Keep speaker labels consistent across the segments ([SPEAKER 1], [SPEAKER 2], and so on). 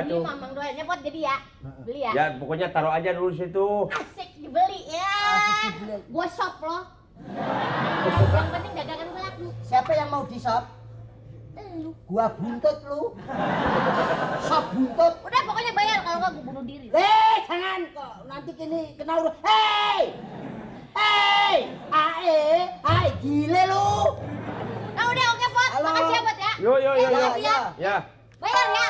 [SPEAKER 1] Beli mamang doanya buat jadi ya. Beli ya.
[SPEAKER 2] Ya pokoknya taruh aja dulu situ.
[SPEAKER 1] Asik dibeli ya.
[SPEAKER 3] Asik dibeli.
[SPEAKER 1] Gua shop loh. Yang penting dagangan gue laku.
[SPEAKER 3] Siapa yang mau di shop?
[SPEAKER 1] Lu.
[SPEAKER 3] Gua buntut lu. Shop buntut.
[SPEAKER 1] Udah pokoknya bayar kalau enggak gua bunuh diri.
[SPEAKER 3] Jangan kok nanti kini kena urut. Ae, gile lu.
[SPEAKER 1] Nah udah oke Pot.
[SPEAKER 3] Halo.
[SPEAKER 1] Makasih ya Pot ya.
[SPEAKER 2] Yo.
[SPEAKER 1] Makasih ya.
[SPEAKER 2] Ya.
[SPEAKER 1] Bayar ya.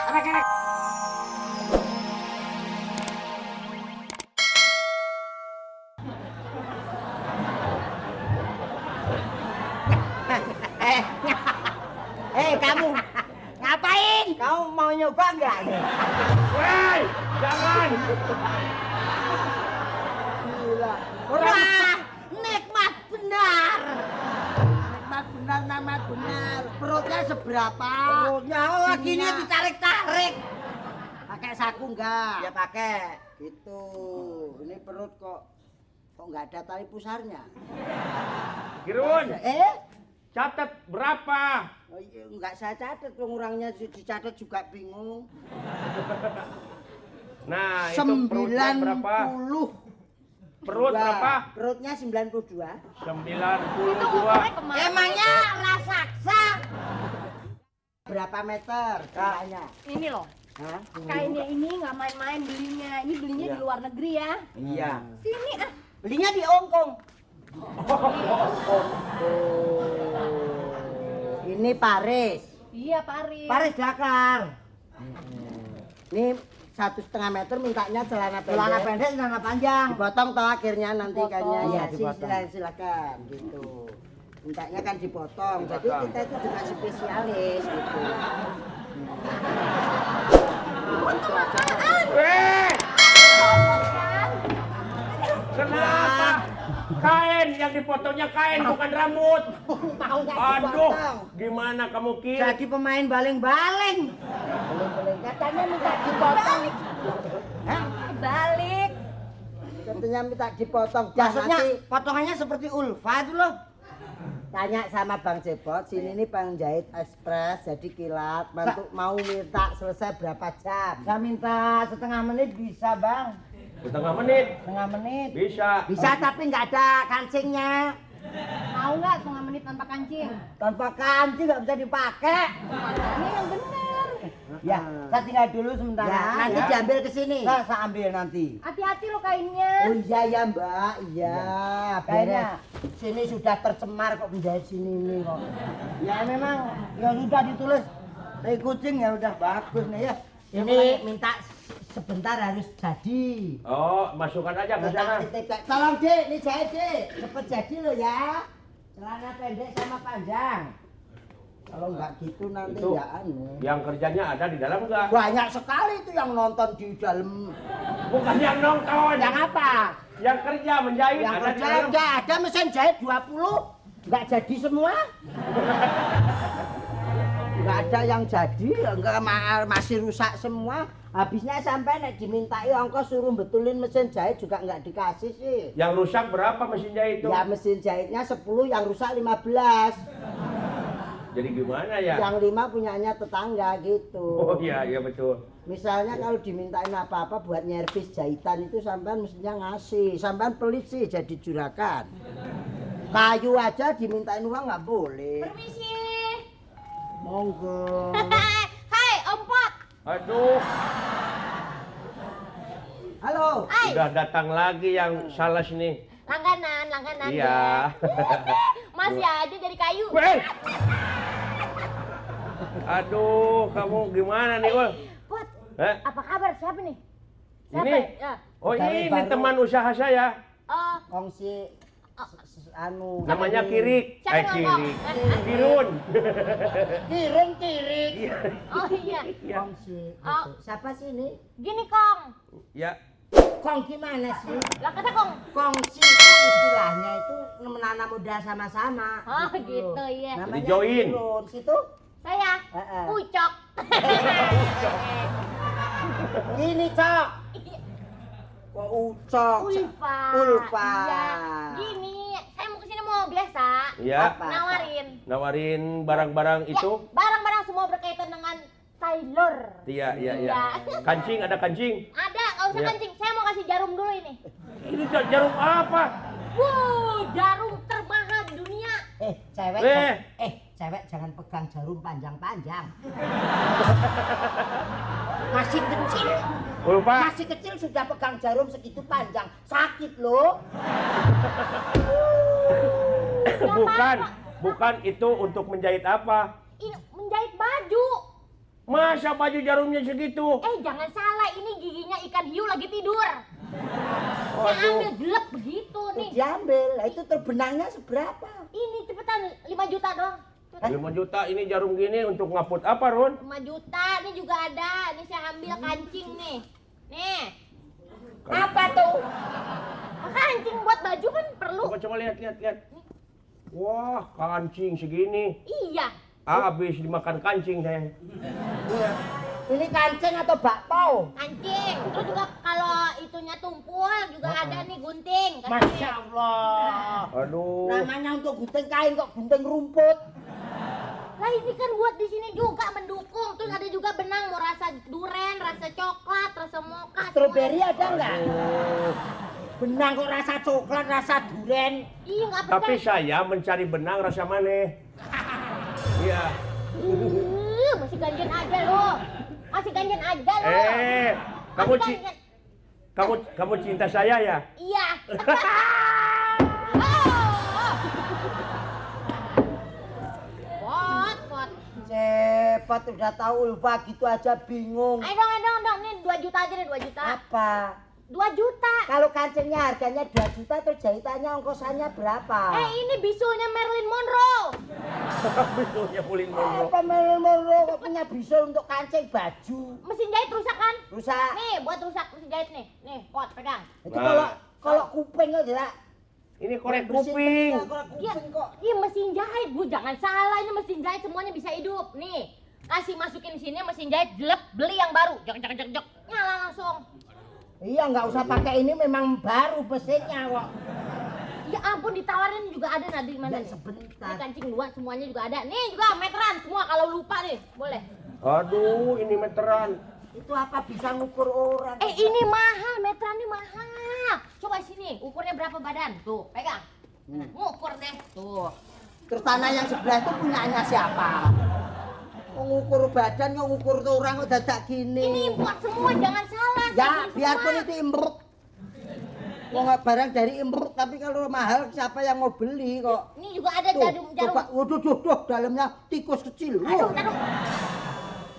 [SPEAKER 3] Kamu ngapain? Kamu mau nyoba nggak?
[SPEAKER 2] Woi, jangan.
[SPEAKER 3] Gila.
[SPEAKER 1] Wah, nikmat benar.
[SPEAKER 3] Nikmat benar. Perutnya seberapa?
[SPEAKER 4] Perutnya
[SPEAKER 3] Gini
[SPEAKER 4] ditarik-tarik.
[SPEAKER 3] pakai saku enggak?
[SPEAKER 4] Ya pakai.
[SPEAKER 3] Gitu. Ini perut kok nggak ada tali pusarnya?
[SPEAKER 2] Kirun, catat berapa?
[SPEAKER 3] Oh, iya, nggak saya catat, pengurangnya dicatat juga bingung.
[SPEAKER 2] Nah, itu perutnya berapa?
[SPEAKER 3] 90.
[SPEAKER 2] Perut berapa?
[SPEAKER 3] Perutnya 92.
[SPEAKER 2] 92.
[SPEAKER 1] Emangnya raksasa?
[SPEAKER 3] Berapa meter kainnya?
[SPEAKER 1] Ini loh.
[SPEAKER 3] Hah?
[SPEAKER 1] Kainnya ini nggak main-main belinya. Ini belinya di luar negeri ya.
[SPEAKER 4] Iya.
[SPEAKER 1] Sini ah.
[SPEAKER 3] Belinya di Hongkong. Ini Paris.
[SPEAKER 1] Iya Paris.
[SPEAKER 3] Paris Dakar. Ini 1,5 meter mintanya celana pendek.
[SPEAKER 4] Celana pendek, celana panjang.
[SPEAKER 3] Dipotong toh akhirnya nanti
[SPEAKER 1] Dipotong.
[SPEAKER 3] kayaknya.
[SPEAKER 4] Iya,
[SPEAKER 3] Ya,
[SPEAKER 4] dipotong.
[SPEAKER 3] silakan gitu. Mintanya kan dipotong. Jadi kita itu juga spesialis gitu.
[SPEAKER 2] Kenapa? Kain yang dipotongnya kain bukan rambut.
[SPEAKER 3] Mau nggak
[SPEAKER 2] Aduh,
[SPEAKER 3] dipotong?
[SPEAKER 2] gimana kamu Kir?
[SPEAKER 4] Jadi pemain baling-baling.
[SPEAKER 3] Belum katanya minta dipotong.
[SPEAKER 4] Hah?
[SPEAKER 1] Balik.
[SPEAKER 3] Katanya minta dipotong. Dah,
[SPEAKER 4] Maksudnya
[SPEAKER 3] nanti
[SPEAKER 4] potongannya seperti Ulfa itu loh.
[SPEAKER 3] tanya sama Bang Cepot, sini nih penjahit ekspres jadi kilat. Mau minta selesai berapa jam?
[SPEAKER 4] Saya minta setengah menit bisa bang.
[SPEAKER 2] Setengah menit.
[SPEAKER 4] Setengah menit.
[SPEAKER 2] Bisa.
[SPEAKER 4] Bisa tapi nggak ada kancingnya.
[SPEAKER 1] Mau nggak setengah menit tanpa kancing?
[SPEAKER 4] Tanpa kancing nggak bisa dipakai.
[SPEAKER 1] Ini yang bener.
[SPEAKER 4] Ya, saya tinggal dulu sementara.
[SPEAKER 3] Ya, nanti
[SPEAKER 4] ya.
[SPEAKER 3] diambil ke sini.
[SPEAKER 4] Saya ambil nanti.
[SPEAKER 1] Hati-hati lo kainnya.
[SPEAKER 3] Oh iya ya Mbak, iya.
[SPEAKER 4] Kayaknya
[SPEAKER 3] Beres. Sini sudah tercemar kok menjahit sini ini kok.
[SPEAKER 4] ya memang ya sudah ditulis tai kucing ya udah bagus nih ya.
[SPEAKER 3] Ini minta sebentar harus jadi.
[SPEAKER 2] Oh, masukkan aja ke sana.
[SPEAKER 3] Tolong Dek, ini jahit Dek. Cepet jadi lo ya. Celana pendek sama panjang. Kalau nggak gitu nanti
[SPEAKER 2] Itu
[SPEAKER 3] ya anu.
[SPEAKER 2] yang kerjanya ada di dalam enggak?
[SPEAKER 3] Banyak sekali itu yang nonton di dalam.
[SPEAKER 2] Bukan yang nonton.
[SPEAKER 3] Yang apa?
[SPEAKER 2] Yang kerja menjahit
[SPEAKER 3] Yang
[SPEAKER 2] ada di
[SPEAKER 3] kerja
[SPEAKER 2] dalam.
[SPEAKER 3] enggak ada mesin jahit 20. Nggak jadi semua. Nggak ada yang jadi, enggak masih rusak semua. Habisnya sampai nek dimintai ongkos suruh betulin mesin jahit juga nggak dikasih sih.
[SPEAKER 2] Yang rusak berapa mesin jahit itu?
[SPEAKER 3] Ya mesin jahitnya 10, yang rusak 15.
[SPEAKER 2] Jadi gimana ya?
[SPEAKER 3] Yang 5 punyanya tetangga gitu.
[SPEAKER 2] Oh iya, iya betul.
[SPEAKER 3] Misalnya kalau dimintain apa-apa buat nyervis jahitan itu sampean mestinya ngasih. Sampean pelit sih jadi juragan. Kayu aja dimintain uang nggak boleh.
[SPEAKER 1] Permisi.
[SPEAKER 3] Monggo.
[SPEAKER 1] Hai Om Pot.
[SPEAKER 2] Aduh,
[SPEAKER 3] Halo.
[SPEAKER 1] Hai.
[SPEAKER 2] udah datang lagi yang sales nih.
[SPEAKER 1] Langganan
[SPEAKER 2] Iya.
[SPEAKER 1] Masih aja dari kayu.
[SPEAKER 2] Weh. Aduh, kamu gimana nih, Ul?
[SPEAKER 1] Pot,
[SPEAKER 2] Eh?
[SPEAKER 1] apa kabar? Siapa nih? Siapa?
[SPEAKER 2] Ini?
[SPEAKER 1] Ya.
[SPEAKER 2] Oh,
[SPEAKER 3] Dari
[SPEAKER 2] ini
[SPEAKER 3] baru.
[SPEAKER 2] teman usaha saya.
[SPEAKER 1] Oh,
[SPEAKER 3] Kongsi anu
[SPEAKER 2] Namanya Kirik.
[SPEAKER 1] Siapa ngomong?
[SPEAKER 2] Kirik. Kirun.
[SPEAKER 3] Kirik.
[SPEAKER 2] Iya.
[SPEAKER 1] oh iya.
[SPEAKER 2] Iya.
[SPEAKER 3] Kongsi.
[SPEAKER 1] Oh.
[SPEAKER 3] Siapa sih ini?
[SPEAKER 1] Gini Kong.
[SPEAKER 2] Ya.
[SPEAKER 3] Kong gimana sih?
[SPEAKER 1] Lah kata Kong.
[SPEAKER 3] Kongsi itu istilahnya itu menanam modal sama-sama.
[SPEAKER 1] Oh gitu ya.
[SPEAKER 3] Namanya
[SPEAKER 2] join.
[SPEAKER 3] Kirun. Situ
[SPEAKER 1] Saya
[SPEAKER 3] Heeh.
[SPEAKER 1] Ucok.
[SPEAKER 3] gini, Cok. Kok Ucok?
[SPEAKER 1] Ulfa.
[SPEAKER 3] Ulfa.
[SPEAKER 1] Iya. Gini, saya mau kesini mau biasa.
[SPEAKER 2] Ya.
[SPEAKER 3] Apa?
[SPEAKER 1] Nawarin.
[SPEAKER 2] Nawarin barang-barang itu.
[SPEAKER 1] Ya, barang-barang semua berkaitan dengan Taylor.
[SPEAKER 2] Iya.
[SPEAKER 1] Iya.
[SPEAKER 2] Kancing, ada kancing?
[SPEAKER 1] Ada, nggak usah
[SPEAKER 2] Iya.
[SPEAKER 1] kancing. Saya mau kasih jarum dulu ini.
[SPEAKER 2] Ini jarum apa?
[SPEAKER 1] Wow, jarum termahal di dunia.
[SPEAKER 3] Cewek
[SPEAKER 2] Eh.
[SPEAKER 3] cewek jangan pegang jarum panjang-panjang. Masih kecil.
[SPEAKER 2] Lupa.
[SPEAKER 3] Masih kecil sudah pegang jarum segitu panjang. Sakit loh.
[SPEAKER 2] Bukan itu untuk menjahit apa?
[SPEAKER 1] Ini menjahit baju.
[SPEAKER 2] Masa baju jarumnya segitu?
[SPEAKER 1] Jangan salah, ini giginya ikan hiu lagi tidur. Saya
[SPEAKER 2] Waduh.
[SPEAKER 1] ambil jelek begitu nih.
[SPEAKER 3] Diambil. Lah itu terbenangnya seberapa?
[SPEAKER 1] Ini cepetan 5 juta dong.
[SPEAKER 2] 5 juta ini jarum gini untuk ngaput apa, Ron?
[SPEAKER 1] 5 juta, ini juga ada. Ini saya ambil kancing nih. Nih.
[SPEAKER 3] Apa tuh?
[SPEAKER 1] Kancing buat baju kan perlu.
[SPEAKER 2] Coba lihat. Wah, kancing segini.
[SPEAKER 1] Iya.
[SPEAKER 2] Habis dimakan kancing saya.
[SPEAKER 3] Ini kancing atau bakpao?
[SPEAKER 1] Kancing. Terus juga kalau itunya tumpul juga ada nih gunting. Kasih.
[SPEAKER 3] Masya Allah.
[SPEAKER 2] Aduh.
[SPEAKER 3] Namanya untuk gunting kain kok gunting rumput.
[SPEAKER 1] Lah ini kan buat di sini juga mendukung. Terus ada juga benang mau rasa duren, rasa coklat, rasa mocha.
[SPEAKER 3] Stroberi ada nggak?
[SPEAKER 2] Aduh.
[SPEAKER 3] Benang kok rasa coklat, rasa duren.
[SPEAKER 1] Iya nggak
[SPEAKER 2] Tapi
[SPEAKER 1] percaya.
[SPEAKER 2] saya mencari benang rasa maneh. Iya.
[SPEAKER 1] Masih ganjen aja lo. Masih ganjen aja lo.
[SPEAKER 2] Kamu
[SPEAKER 1] Masih ganjen.
[SPEAKER 2] kamu cinta saya ya?
[SPEAKER 1] Iya. Oh. Pot.
[SPEAKER 3] Cepat udah tahu Ulfa gitu aja bingung.
[SPEAKER 1] Ayo dong. Nih 2 juta aja deh, 2 juta.
[SPEAKER 3] Apa?
[SPEAKER 1] 2 juta.
[SPEAKER 3] Kalau kancingnya harganya 2 juta terus jahitannya ongkosannya berapa?
[SPEAKER 1] Ini bisunya Marilyn Monroe.
[SPEAKER 2] Bisunya Marilyn Monroe.
[SPEAKER 3] Apa Marilyn Monroe kok punya bisul untuk kancing baju?
[SPEAKER 1] Mesin jahit rusak kan?
[SPEAKER 3] Rusak.
[SPEAKER 1] Nih, buat rusak mesin jahit nih. Nih, pot pegang.
[SPEAKER 3] Itu kalau kuping kok tidak.
[SPEAKER 2] Ini korek
[SPEAKER 3] Bersihin
[SPEAKER 2] kuping.
[SPEAKER 3] telinga, korek
[SPEAKER 1] Iya,
[SPEAKER 3] kuping kok.
[SPEAKER 1] iya mesin jahit, Bu. Jangan salah, ini mesin jahit semuanya bisa hidup. Nih, kasih masukin sini mesin jahit, jelek, beli yang baru. Jek, nyala langsung.
[SPEAKER 3] Iya nggak usah pakai ini memang baru mesinnya kok.
[SPEAKER 1] Ya ampun, ditawarin juga ada nadi mana
[SPEAKER 3] Ya,
[SPEAKER 1] nih?
[SPEAKER 3] sebentar.
[SPEAKER 1] Ini kancing luar semuanya juga ada. Nih juga meteran semua kalau lupa nih, boleh.
[SPEAKER 2] Aduh, ini meteran.
[SPEAKER 3] Itu apa bisa ngukur orang?
[SPEAKER 1] Ini mahal, meteran ini mahal. Coba sini, ukurnya berapa badan? Tuh, pegang. Nah, ngukur deh. Tuh.
[SPEAKER 3] Terus tanah yang sebelah itu punyanya siapa? Kok ngukur badan, kok ngukur tuh orang kok dadak gini.
[SPEAKER 1] Ini buat semua, jangan salah.
[SPEAKER 3] Ya,
[SPEAKER 1] saya beli
[SPEAKER 3] biarpun
[SPEAKER 1] semua.
[SPEAKER 3] itu imbruk. Kok nggak barang dari imbruk, tapi kalau mahal siapa yang mau beli kok?
[SPEAKER 1] Ini juga ada
[SPEAKER 3] Tuh,
[SPEAKER 1] jarum.
[SPEAKER 3] coba, waduh, dalamnya tikus kecil.
[SPEAKER 1] Aduh.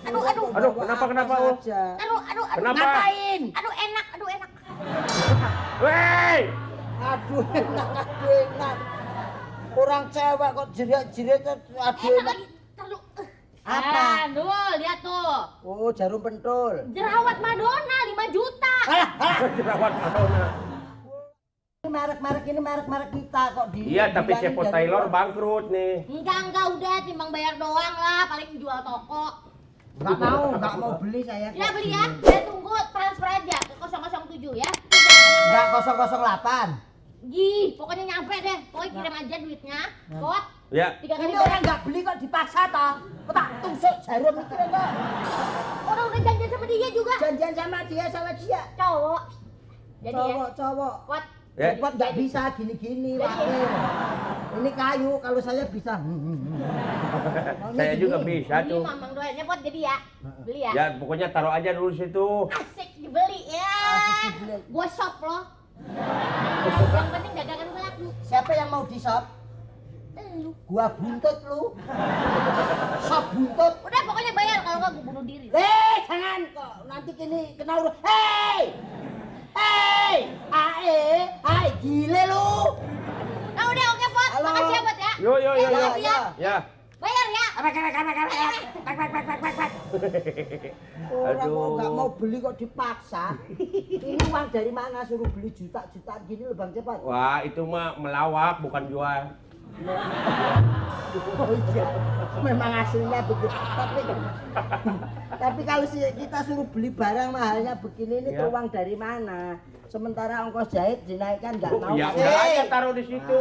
[SPEAKER 2] Aduh, kenapa,
[SPEAKER 3] Apa
[SPEAKER 2] Oh?
[SPEAKER 3] saja.
[SPEAKER 1] Aduh.
[SPEAKER 2] Kenapa?
[SPEAKER 3] Ngapain?
[SPEAKER 1] Aduh enak.
[SPEAKER 2] Wey!
[SPEAKER 3] Aduh enak. Orang cewek kok jerit-jerit, aduh
[SPEAKER 1] Enak
[SPEAKER 3] enak.
[SPEAKER 1] lagi. Taruh.
[SPEAKER 3] Apa?
[SPEAKER 1] Tuh, lihat tuh.
[SPEAKER 3] Oh, jarum pentul.
[SPEAKER 1] Jerawat Madonna 5 juta.
[SPEAKER 2] Jerawat Madonna.
[SPEAKER 3] Ini merek kita kok di.
[SPEAKER 2] Iya, tapi
[SPEAKER 3] dibilangin
[SPEAKER 2] Cepo
[SPEAKER 3] dari
[SPEAKER 2] Taylor
[SPEAKER 3] luar.
[SPEAKER 2] bangkrut nih.
[SPEAKER 1] Enggak udah timbang bayar doang lah, paling jual toko.
[SPEAKER 3] Nggak mau beli saya.
[SPEAKER 1] Ya
[SPEAKER 3] kok
[SPEAKER 1] beli ya,
[SPEAKER 3] gini.
[SPEAKER 1] saya tunggu transfer aja ke 007 ya.
[SPEAKER 3] Nggak 008.
[SPEAKER 1] Pokoknya nyampe deh. Pokoknya kirim aja duitnya. Pot.
[SPEAKER 2] Ya.
[SPEAKER 1] 3 kali
[SPEAKER 3] Ini
[SPEAKER 1] bayar.
[SPEAKER 3] orang nggak beli kok dipaksa toh. Kok tak tusuk jarum itu kok.
[SPEAKER 1] Orang udah janjian sama dia juga.
[SPEAKER 3] Janjian sama dia.
[SPEAKER 1] Cowok. Jadi ya.
[SPEAKER 3] Cowok.
[SPEAKER 1] Pot.
[SPEAKER 2] Ya.
[SPEAKER 3] Cepat nggak bisa gini-gini wakil. Ini kayu kalau saya bisa.
[SPEAKER 2] Saya juga bisa
[SPEAKER 1] Ini
[SPEAKER 2] tuh.
[SPEAKER 1] mamang doanya pot jadi ya. Beli ya.
[SPEAKER 2] Ya, pokoknya taruh aja dulu situ.
[SPEAKER 1] Asik dibeli ya.
[SPEAKER 3] Asik dibeli.
[SPEAKER 1] Gua shop loh. Yang penting dagangan gue laku.
[SPEAKER 3] Siapa yang mau di shop?
[SPEAKER 1] Lu.
[SPEAKER 3] Gua buntut lu. Shop buntut.
[SPEAKER 1] Udah pokoknya bayar kalau nggak gue bunuh diri.
[SPEAKER 3] Jangan kok nanti kini kena urut. Hai, gile lu.
[SPEAKER 1] Nah udah oke pot.
[SPEAKER 3] Halo.
[SPEAKER 1] Makasih ya pot ya.
[SPEAKER 2] Yo.
[SPEAKER 1] Makasih ya.
[SPEAKER 2] Ya.
[SPEAKER 1] Bayar ya.
[SPEAKER 3] Orang kok
[SPEAKER 2] Aduh.
[SPEAKER 3] nggak mau beli kok dipaksa. Ini uang dari mana suruh beli juta-jutaan gini loh Bang Cepat.
[SPEAKER 2] Wah, itu mah melawak bukan jual.
[SPEAKER 3] Oh iya, memang hasilnya begitu. Tapi kalau kita suruh beli barang mahalnya begini ini
[SPEAKER 2] Ya.
[SPEAKER 3] uang dari mana? Sementara ongkos jahit dinaikkan nggak mau.
[SPEAKER 2] Ya udah aja taruh di situ.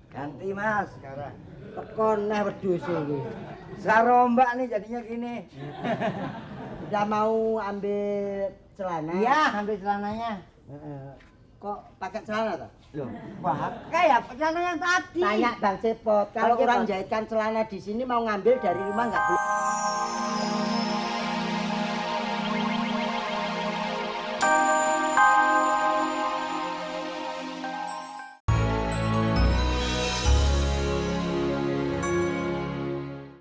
[SPEAKER 3] Ganti Mas sekarang. Tekon neh wedhus iki.
[SPEAKER 4] Sarombak nih jadinya gini.
[SPEAKER 3] Udah mau ambil celana?
[SPEAKER 4] Iya, ambil celananya.
[SPEAKER 3] Heeh. Kok pakai celana toh?
[SPEAKER 4] Loh, pakai ya celana yang tadi.
[SPEAKER 3] Tanya Bang Cepot, kalau
[SPEAKER 4] Bang Cepot.
[SPEAKER 3] orang jahitkan celana di sini mau ngambil dari rumah nggak boleh.